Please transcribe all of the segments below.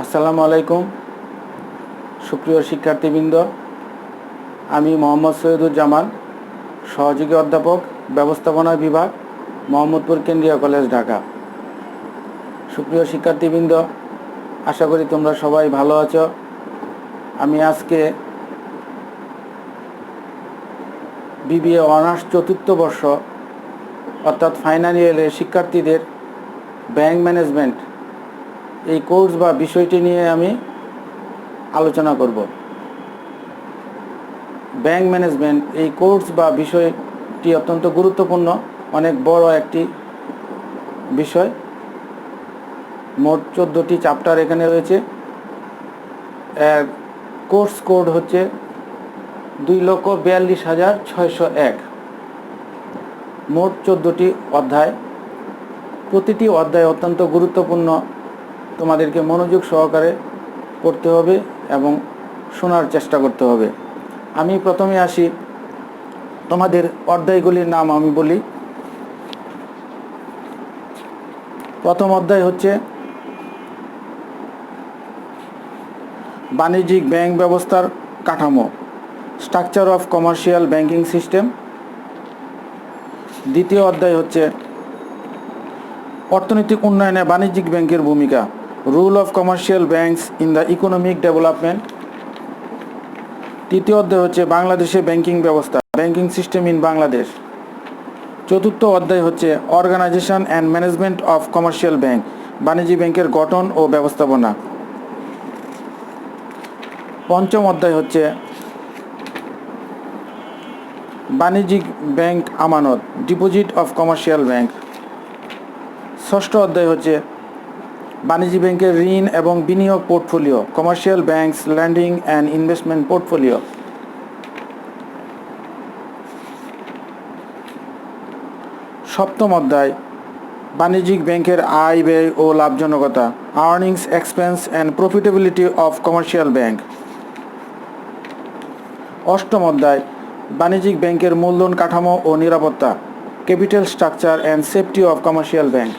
আসসালামু আলাইকুম সুপ্রিয় শিক্ষার্থীবৃন্দ, আমি মোহাম্মদ সৈয়দুজ্জামান, সহযোগী অধ্যাপক, ব্যবস্থাপনা বিভাগ, মোহাম্মদপুর কেন্দ্রীয় কলেজ, ঢাকা। সুপ্রিয় শিক্ষার্থীবৃন্দ, আশা করি তোমরা সবাই ভালো আছো। আমি আজকে বিবিএ অনার্স চতুর্থ বর্ষ অর্থাৎ ফাইনাল ইয়ারের শিক্ষার্থীদের ব্যাংক ম্যানেজমেন্ট এই কোর্স বা বিষয়টি নিয়ে আমি আলোচনা করব। ব্যাংক ম্যানেজমেন্ট এই কোর্স বা বিষয়টি অত্যন্ত গুরুত্বপূর্ণ, অনেক বড় একটি বিষয়। মোট 14টি চ্যাপ্টার এখানে রয়েছে। এর কোর্স কোড হচ্ছে 2,42,601। মোট 14টি অধ্যায়। প্রতিটি অধ্যায় অত্যন্ত গুরুত্বপূর্ণ, তোমাদেরকে মনোযোগ সহকারে পড়তে হবে এবং শোনার চেষ্টা করতে হবে। আমি প্রথমে আসি, তোমাদের অধ্যায়গুলির নাম আমি বলি। প্রথম অধ্যায় হচ্ছে বাণিজ্যিক ব্যাংক ব্যবস্থার কাঠামো, structure of commercial banking system. দ্বিতীয় অধ্যায় হচ্ছে অর্থনৈতিক উন্নয়নে বাণিজ্যিক ব্যাংকের ভূমিকা, rule of commercial banks in the economic development. তৃতীয় অধ্যায় হচ্ছে বাংলাদেশে ব্যাংকিং ব্যবস্থা, ব্যাংকিং সিস্টেম ইন বাংলাদেশ। চতুর্থ অধ্যায় হচ্ছে organization and management of commercial bank, বাণিজ্যিক ব্যাংকের গঠন ও ব্যবস্থাপনা। পঞ্চম অধ্যায় হচ্ছে বাণিজ্যিক ব্যাংক আমানত, ডিপোজিট অফ কমার্শিয়াল ব্যাংক। ষষ্ঠ অধ্যায় হচ্ছে বাণিজ্যিক ব্যাংকের ঋণ এবং বিনিয়োগ portfolio, commercial banks lending and investment portfolio. সপ্তম অধ্যায় বাণিজ্যিক ব্যাংকের আয়, ব্যয় ও লাভজনকতা, earnings, expense and profitability of commercial bank. অষ্টম অধ্যায় বাণিজ্যিক ব্যাংকের মূলধন কাঠামো ও নিরাপত্তা, capital structure and safety of commercial bank.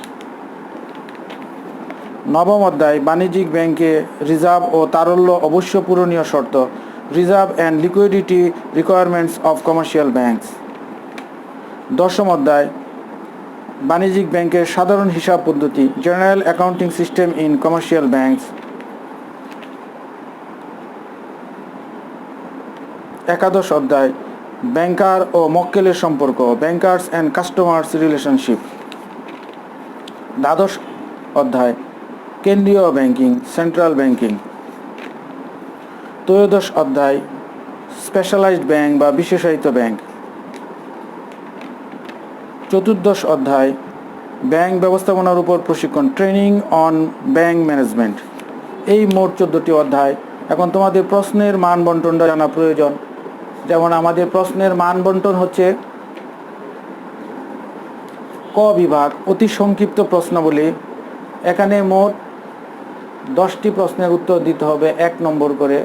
নবম অধ্যায় বাণিজ্যিক ব্যাংকে রিজার্ভ ও তারল্য অবশ্য পূরণীয় শর্ত, reserve and liquidity requirements of commercial banks. দশম অধ্যায় বাণিজ্যিক ব্যাংকের সাধারণ হিসাব পদ্ধতি, general accounting system in commercial banks. একাদশ অধ্যায় ব্যাংকার ও মক্কেলের সম্পর্ক, ব্যাংকার্স অ্যান্ড কাস্টমার্স রিলেশনশিপ। দ্বাদশ অধ্যায় কেন্দ্রীয় ব্যাংকিং, সেন্ট্রাল ব্যাংকিং। ত্রয়োদশ অধ্যায় স্পেশালাইজড ব্যাংক বা বিশেষায়িত ব্যাংক। চতুর্দশ অধ্যায় ব্যাংক ব্যবস্থাপনার উপর প্রশিক্ষণ, ট্রেনিং অন ব্যাংক ম্যানেজমেন্ট। এই মোট 14টি অধ্যায়। এখন তোমাদের প্রশ্নের মান বন্টনটা জানা প্রয়োজন। যেমন আমাদের প্রশ্নের মান বন্টন হচ্ছে ক বিভাগ অতি সংক্ষিপ্ত প্রশ্নাবলী। এখানে মোট 10টি প্রশ্নের উত্তর দিতে হবে 1 নম্বর করে,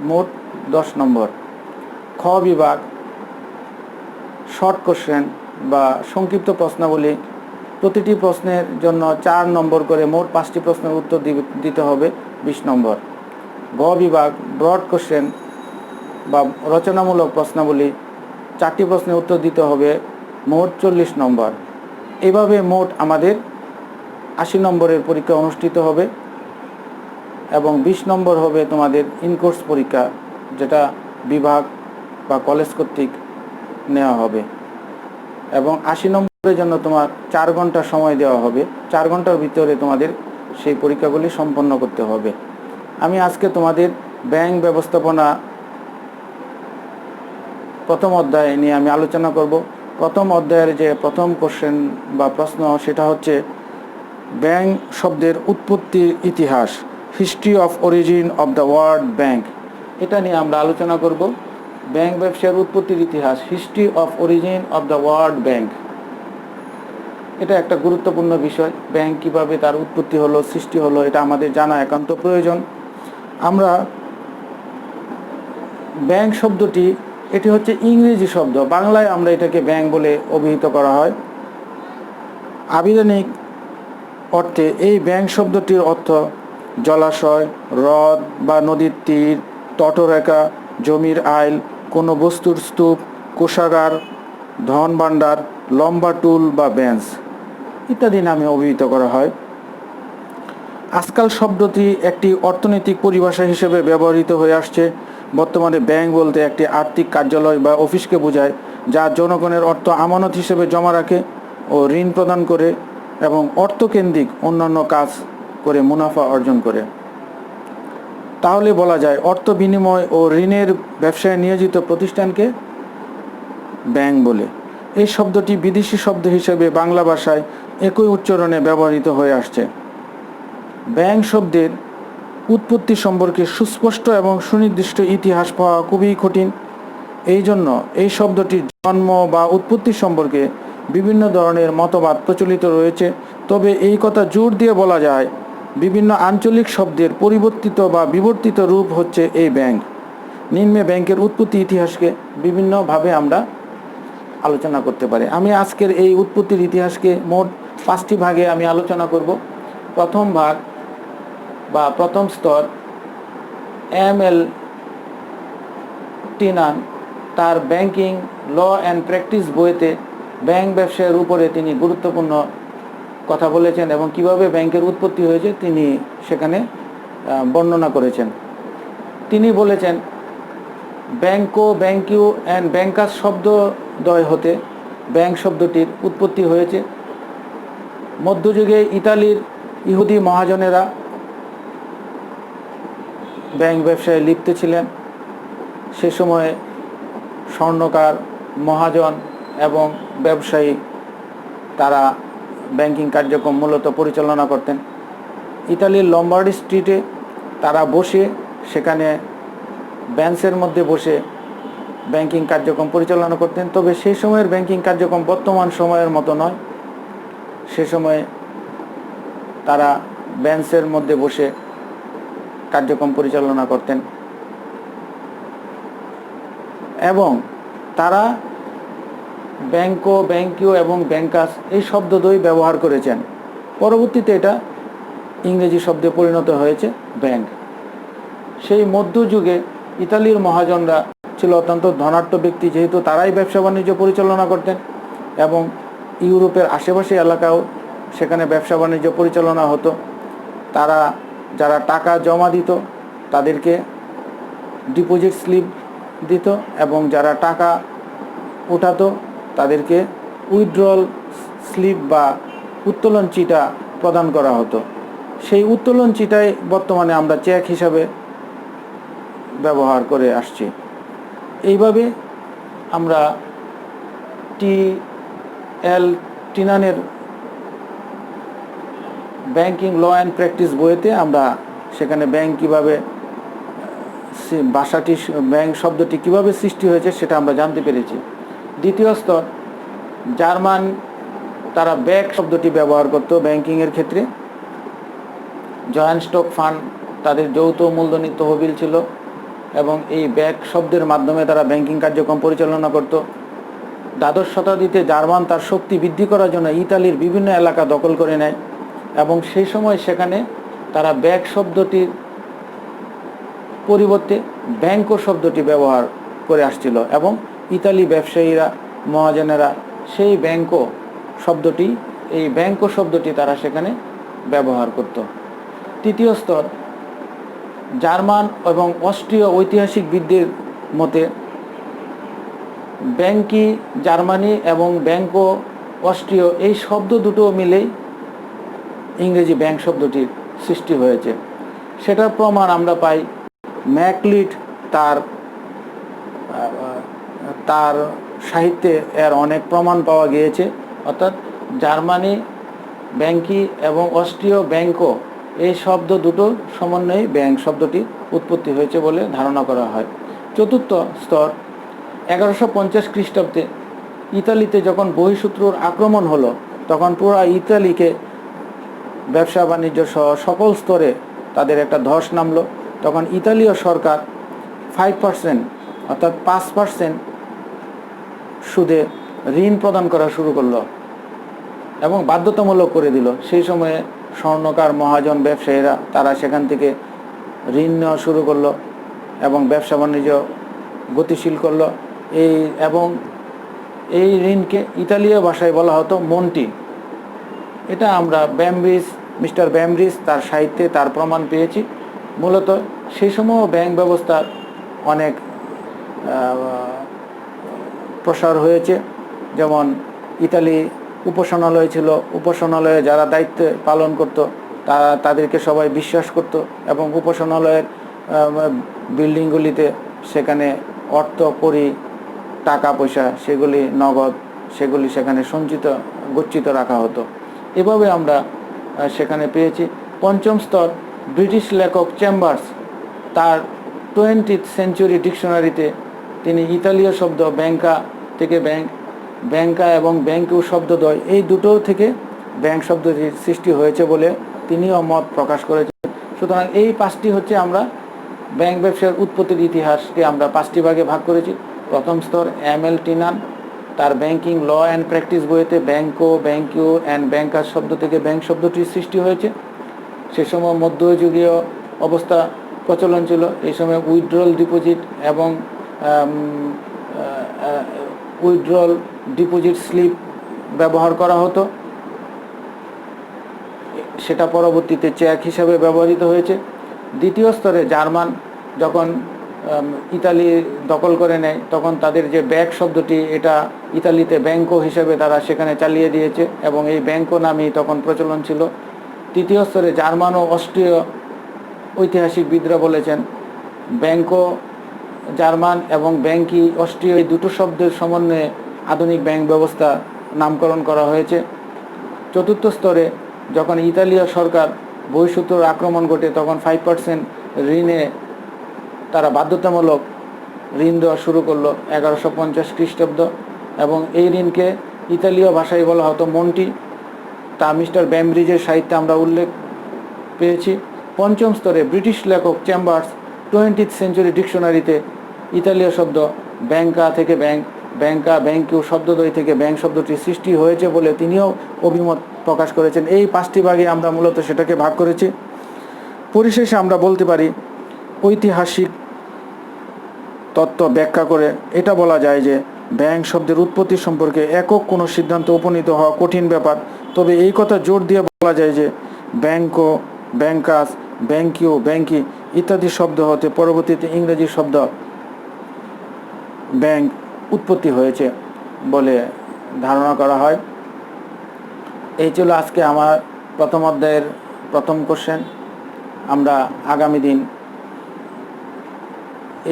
মোট 10 নম্বর। খ বিভাগ শর্ট কোশ্চেন বা সংক্ষিপ্ত প্রশ্নাবলী, প্রতিটি প্রশ্নের জন্য 4 নম্বর করে, মোট 5টি প্রশ্নের উত্তর দিতে হবে 20 নম্বর। গ বিভাগ ব্রড কোশ্চেন বা রচনামূলক প্রশ্নাবলী, 4টি প্রশ্নের উত্তর দিতে হবে, মোট 40 নম্বর। এভাবে মোট আমাদের 80 নম্বরের পরীক্ষা অনুষ্ঠিত হবে এবং 20 নম্বর হবে তোমাদের ইনকোর্স পরীক্ষা, যেটা বিভাগ বা কলেজ কর্তৃক নেওয়া হবে। এবং 80 নম্বরের জন্য তোমার 4 ঘন্টা সময় দেওয়া হবে। 4 ঘন্টার ভিতরে তোমাদের সেই পরীক্ষাগুলি সম্পন্ন করতে হবে। আমি আজকে তোমাদের ব্যাংক ব্যবস্থাপনা প্রথম অধ্যায় নিয়ে আমি আলোচনা করব। প্রথম অধ্যায়ের যে প্রথম কোশ্চেন বা প্রশ্ন, সেটা হচ্ছে ব্যাংক শব্দের উৎপত্তির ইতিহাস, history of origin of the word bank. এটা নিয়ে আমরা আলোচনা করব। ব্যাংক ব্যবসার উৎপত্তির ইতিহাস, history of origin of the word bank. এটা একটা গুরুত্বপূর্ণ বিষয়। ব্যাংক কিভাবে তার উৎপত্তি হলো, সৃষ্টি হলো, এটা আমাদের জানা একান্ত প্রয়োজন। আমরা ব্যাংক শব্দটি, এটি হচ্ছে ইংরেজি শব্দ, বাংলায় আমরা এটাকে ব্যাংক বলে অভিহিত করা হয়। আবিধানিক অর্থে এই ব্যাংক শব্দটির অর্থ জলাশয়, হ্রদ বা নদীর তীর, তটরেখা, জমির আইল, কোনো বস্তুর স্তূপ, কোষাগার, ধন ভাণ্ডার, লম্বা টুল বা বেঞ্চ ইত্যাদি নামে অভিহিত করা হয়। আজকাল শব্দটি একটি অর্থনৈতিক পরিভাষা হিসেবে ব্যবহৃত হয়ে আসছে। বর্তমানে ব্যাংক বলতে একটি আর্থিক কার্যালয় বা অফিসকে বোঝায়, যা জনগণের অর্থ আমানত হিসেবে জমা রাখে ও ঋণ প্রদান করে এবং অর্থকেন্দ্রিক অন্যান্য কাজ করে মুনাফা অর্জন করে। তাহলে বলা যায় অর্থ বিনিময় ও ঋণের ব্যবসায় নিয়োজিত প্রতিষ্ঠানকে ব্যাংক বলে। এই শব্দটি বিদেশি শব্দ হিসেবে বাংলা ভাষায় একই উচ্চারণে ব্যবহৃত হয়ে আসছে। ব্যাংক শব্দের উৎপত্তি সম্পর্কে সুস্পষ্ট এবং সুনির্দিষ্ট ইতিহাস পাওয়া খুবই কঠিন। এই জন্য এই শব্দটির জন্ম বা উৎপত্তি সম্পর্কে বিভিন্ন ধরনের মতবাদ প্রচলিত রয়েছে। তবে এই কথা জোর দিয়ে বলা যায়, বিভিন্ন আঞ্চলিক শব্দের পরিবর্তিত বা বিবর্তিত রূপ হচ্ছে এই ব্যাংক। নিম্নে ব্যাংকের উৎপত্তি ইতিহাসকে বিভিন্নভাবে আমরা আলোচনা করতে পারি। আমি আজকের এই উৎপত্তির ইতিহাসকে মোট 5টি ভাগে আমি আলোচনা করব। প্রথম ভাগ বা প্রথম স্তর, এম.এল. টিনান তার ব্যাংকিং ল অ্যান্ড প্র্যাকটিস বইতে ব্যাংক ব্যবসায়ের উপরে তিনি গুরুত্বপূর্ণ কথা বলেছেন এবং কিভাবে ব্যাংকের উৎপত্তি হয়েছে তিনি সেখানে বর্ণনা করেছেন। তিনি বলেছেন, ব্যাংকো, ব্যাংকিউ অ্যান্ড ব্যাংকাস শব্দদ্বয় হতে ব্যাংক শব্দটির উৎপত্তি হয়েছে। মধ্যযুগে ইতালির ইহুদি মহাজনেরা ব্যাংক ব্যবসায় লিপ্ত ছিলেন। সে সময়ে স্বর্ণকার, মহাজন এবং ব্যবসায়ী তারা ব্যাংকিং কার্যক্রম মূলত পরিচালনা করতেন। ইতালির লম্বার্ডি স্ট্রিটে তারা বসে সেখানে বেঞ্চের মধ্যে বসে ব্যাংকিং কার্যক্রম পরিচালনা করতেন। তবে সেই সময়ের ব্যাংকিং কার্যক্রম বর্তমান সময়ের মতো নয়। সে সময়ে তারা বেঞ্চের মধ্যে বসে কার্যক্রম পরিচালনা করতেন এবং তারা ব্যাংকো, ব্যাংকিউ এবং ব্যাংকাস এই শব্দদ্বয় ব্যবহার করেছেন। পরবর্তীতে এটা ইংরেজি শব্দে পরিণত হয়েছে ব্যাংক। সেই মধ্যযুগে ইতালির মহাজনরা ছিল অত্যন্ত ধনাঢ্য ব্যক্তি, যেহেতু তারাই ব্যবসা বাণিজ্য পরিচালনা করতেন এবং ইউরোপের আশেপাশে এলাকাও সেখানে ব্যবসা বাণিজ্য পরিচালনা হতো। তারা যারা টাকা জমা দিত তাদেরকে ডিপোজিট স্লিপ দিত এবং যারা টাকা উঠাতো তাদেরকে উইথড্রল স্লিপ বা উত্তোলন চিঠা প্রদান করা হতো। সেই উত্তোলন চিঠাই বর্তমানে আমরা চেক হিসাবে ব্যবহার করে আসছি। এইভাবে আমরা টি.এল. টিনানের ব্যাংকিং ল অ্যান্ড প্র্যাকটিস বইতে আমরা সেখানে ব্যাংক কীভাবে ভাষাটি, ব্যাংক শব্দটি কীভাবে সৃষ্টি হয়েছে সেটা আমরা জানতে পেরেছি। দ্বিতীয় স্তর, জার্মান তারা ব্যাক শব্দটি ব্যবহার করত ব্যাংকিংয়ের ক্ষেত্রে। জয়েন্ট স্টক ফান্ড তাদের যৌথ মূলধনী তহবিল ছিল এবং এই ব্যাক শব্দের মাধ্যমে তারা ব্যাংকিং কার্যক্রম পরিচালনা করত। দ্বাদশ শতাব্দীতে জার্মান তার শক্তি বৃদ্ধি করার জন্য ইতালির বিভিন্ন এলাকা দখল করে নেয় এবং সেই সময় সেখানে তারা ব্যাক শব্দটির পরিবর্তে ব্যাংকো শব্দটি ব্যবহার করে আসছিল এবং ইতালি ব্যবসায়ীরা, মহাজনেরা সেই ব্যাংকো শব্দটি তারা সেখানে ব্যবহার করত। তৃতীয় স্তর, জার্মান এবং অস্ট্রীয় ঐতিহাসিকবিদদের মতে ব্যাংকি জার্মানি এবং ব্যাংকো অস্ট্রীয় এই শব্দ দুটো মিলেই ইংরেজি ব্যাংক শব্দটির সৃষ্টি হয়েছে। সেটার প্রমাণ আমরা পাই ম্যাকলিড তার সাহিত্যে এর অনেক প্রমাণ পাওয়া গিয়েছে। অর্থাৎ জার্মানি ব্যাংকি এবং অস্ট্রীয় ব্যাংকো এই শব্দ দুটো সমন্বয়ে ব্যাংক শব্দটির উৎপত্তি হয়েছে বলে ধারণা করা হয়। চতুর্থ স্তর, 1150 খ্রিস্টাব্দে ইতালিতে যখন বহিঃশত্রুর আক্রমণ হলো তখন পুরো ইতালিকে ব্যবসা বাণিজ্য সহ সকল স্তরে তাদের একটা ধস নামলো। তখন ইতালীয় সরকার 5% অর্থাৎ 5% সুদে ঋণ প্রদান করা শুরু করলো এবং বাধ্যতামূলক করে দিল। সেই সময়ে স্বর্ণকার মহাজন ব্যবসায়ীরা তারা সেখান থেকে ঋণ নেওয়া শুরু করলো এবং ব্যবসা বাণিজ্য গতিশীল করলো। এই ঋণকে ইতালীয় ভাষায় বলা হতো মন্টি। এটা আমরা মিস্টার ব্যামব্রিজ তার সাহিত্যে তার প্রমাণ পেয়েছি। মূলত সেই সময় ব্যাংক ব্যবস্থার অনেক প্রসার হয়েছে। যেমন ইতালি উপাসনালয় ছিল, উপাসনালয়ে যারা দায়িত্ব পালন করত তাদেরকে সবাই বিশ্বাস করত এবং উপাসনালয়ের বিল্ডিংগুলিতে সেখানে অর্থ কড়ি টাকা পয়সা সেগুলি নগদ সেগুলি সেখানে গচ্ছিত রাখা হতো। এভাবে আমরা সেখানে পেয়েছি। পঞ্চম স্তর ব্রিটিশ লেখক চেম্বার্স তার 20th সেঞ্চুরি ডিকশনারিতে তিনি ইতালীয় শব্দ ব্যাংকা থেকে ব্যাংকা এবং ব্যাংকিউ শব্দদ্বয় এই দুটো থেকে ব্যাংক শব্দটির সৃষ্টি হয়েছে বলে তিনিও মত প্রকাশ করেছেন। সুতরাং এই 5টি হচ্ছে আমরা ব্যাংক ব্যবসার উৎপত্তির ইতিহাসকে আমরা 5টি ভাগে ভাগ করেছি। প্রথম স্তর এমএল টিনান তার ব্যাংকিং ল অ্যান্ড প্র্যাকটিস বইতে ব্যাংকো ব্যাংকিউ অ্যান্ড ব্যাংকার শব্দ থেকে ব্যাংক শব্দটির সৃষ্টি হয়েছে। সে সময় মধ্যযুগীয় অবস্থা প্রচলন ছিল। এই সময় উইথড্রল ডিপোজিট এবং উইথড্রল ডিপোজিট স্লিপ ব্যবহার করা হতো। সেটা পরবর্তীতে চেক হিসাবে ব্যবহৃত হয়েছে। দ্বিতীয় স্তরে জার্মান যখন ইতালি দখল করে নেয় তখন তাদের যে ব্যাংক শব্দটি এটা ইতালিতে ব্যাংকো হিসেবে তারা সেখানে চালিয়ে দিয়েছে এবং এই ব্যাংকো নামই তখন প্রচলন ছিল। তৃতীয় স্তরে জার্মান ও অস্ট্রীয় ঐতিহাসিকবিদরা বলেছেন ব্যাংকো জার্মান এবং ব্যাংকি অস্ট্রীয় এই দুটো শব্দের সমন্বয়ে আধুনিক ব্যাংক ব্যবস্থা নামকরণ করা হয়েছে। চতুর্থ স্তরে যখন ইতালীয় সরকার বহিঃশত্রুর আক্রমণ ঘটে তখন 5% ঋণে তারা বাধ্যতামূলক ঋণ দেওয়া শুরু করলো 1150 খ্রিস্টাব্দ এবং এই ঋণকে ইতালীয় ভাষায় বলা হতো মন্টি। তা মিস্টার ব্যামব্রিজের সাহিত্যে আমরা উল্লেখ পেয়েছি। পঞ্চম স্তরে ব্রিটিশ লেখক চেম্বার্স 20th সেঞ্চুরি ডিকশনারিতে ইতালীয় শব্দ ব্যাংকা থেকে ব্যাংকা ব্যাংকিউ শব্দদ্বয় থেকে ব্যাংক শব্দটির সৃষ্টি হয়েছে বলে তিনিও অভিমত প্রকাশ করেছেন। এই 5টি ভাগে আমরা মূলত সেটাকে ভাগ করেছি। পরিশেষে আমরা বলতে পারি ঐতিহাসিক তত্ত্ব ব্যাখ্যা করে এটা বলা যায় যে ব্যাংক শব্দের উৎপত্তি সম্পর্কে একক কোনো সিদ্ধান্ত উপনীত হওয়া কঠিন ব্যাপার। তবে এই কথা জোর দিয়ে বলা যায় যে ব্যাংকো ব্যাংকাস ব্যাংকিউ ব্যাংকি ইত্যাদি শব্দ হতে পরবর্তীতে ইংরেজি শব্দ ব্যাংক উৎপত্তি হয়েছে বলে ধারণা করা হয়। এই ছিল আজকে আমার প্রথম অধ্যায়ের প্রথম কোশ্চেন। আমরা আগামী দিন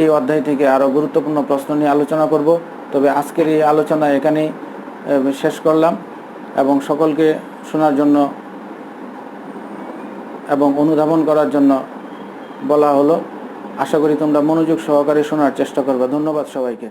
এই অধ্যায় থেকে আরও গুরুত্বপূর্ণ প্রশ্ন নিয়ে আলোচনা করব। তবে আজকের এই আলোচনা এখানেই শেষ করলাম এবং সকলকে শোনার জন্য এবং অনুধাবন করার জন্য বলা হলো। আশা করি তোমরা মনোযোগ সহকারে শোনার চেষ্টা করবে। ধন্যবাদ সবাইকে।